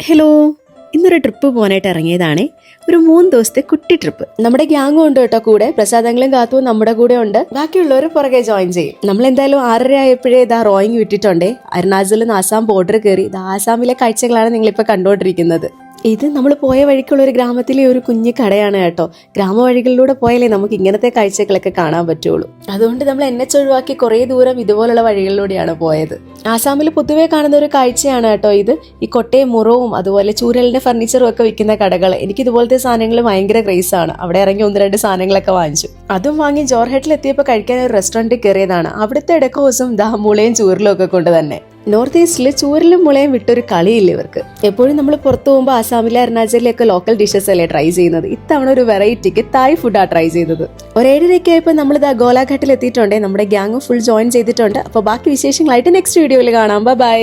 Hello, ഇന്നൊരു trip പോകാനായിട്ട് ഇറങ്ങിയതാണേ. ഒരു 3 ദിവസത്തെ കുട്ടി ട്രിപ്പ്. നമ്മുടെ ഗ്യാങ്ങും ഉണ്ട് കേട്ടോ കൂടെ. പ്രസാദങ്ങളും കാത്തും നമ്മുടെ കൂടെ ഉണ്ട്. ബാക്കിയുള്ളവർ പുറകെ ജോയിൻ ചെയ്യും. നമ്മൾ എന്തായാലും 6:30 ആയപ്പോഴേ ഇതാ റോയിങ് വിട്ടിട്ടുണ്ടേ. അരുണാചലിൽ നിന്ന് ആസാം ബോർഡർ കയറി ആസാമിലെ കാഴ്ചകളാണ് നിങ്ങളിപ്പോൾ കണ്ടുകൊണ്ടിരിക്കുന്നത്. ഇത് നമ്മൾ പോയ വഴിക്കുള്ള ഒരു ഗ്രാമത്തിലെ ഒരു കുഞ്ഞു കടയാണ് കേട്ടോ. ഗ്രാമവഴികളിലൂടെ പോയാലേ നമുക്ക് ഇങ്ങനത്തെ കാഴ്ചകളൊക്കെ കാണാൻ പറ്റുള്ളൂ. അതുകൊണ്ട് നമ്മൾ NH ഒഴിവാക്കി കുറേ ദൂരം ഇതുപോലുള്ള വഴികളിലൂടെയാണ് പോയത്. ആസാമിൽ പൊതുവേ കാണുന്ന ഒരു കാഴ്ചയാണ് കേട്ടോ ഇത്. ഈ കൊട്ടയും മുറവും അതുപോലെ ചൂരലിന്റെ ഫർണിച്ചറും ഒക്കെ വിൽക്കുന്ന കടകൾ. എനിക്ക് ഇതുപോലത്തെ സാധനങ്ങൾ ഭയങ്കര ക്രേസ് ആണ്. അവിടെ ഇറങ്ങി 1-2 സാധനങ്ങളൊക്കെ വാങ്ങിച്ചു. അതും വാങ്ങി ജോർഹട്ടിൽ എത്തിയപ്പോൾ കഴിക്കാൻ ഒരു റെസ്റ്റോറൻറ്റിൽ കയറിയതാണ്. അവിടുത്തെ ഇടക്കോസും മുളയും ചൂരലും ഒക്കെ കൊണ്ട് തന്നെ. നോർത്ത് ഈസ്റ്റിൽ ചൂരലും മുളയും വിട്ടൊരു കളിയില്ല ഇവർക്ക്. എപ്പോഴും നമ്മൾ പുറത്തു പോകുമ്പോൾ ആസാമിലെ അരുണാചലിലൊക്കെ ലോക്കൽ ഡിഷസ് അല്ലേ ട്രൈ ചെയ്യുന്നത്. ഇത്തവണ ഒരു വെറൈറ്റിക്ക് തായ് ഫുഡാണ് ട്രൈ ചെയ്തത്. 7:30 ആയപ്പോൾ നമ്മൾ ഗോലാഘാട്ടിൽ എത്തിയിട്ടുണ്ട്. നമ്മുടെ ഗ്യാങ് ഫുൾ ജോയിൻ ചെയ്തിട്ടുണ്ട്. അപ്പോൾ ബാക്കി വിശേഷങ്ങളായിട്ട് നെക്സ്റ്റ് വീഡിയോയിൽ കാണാം. ബൈ.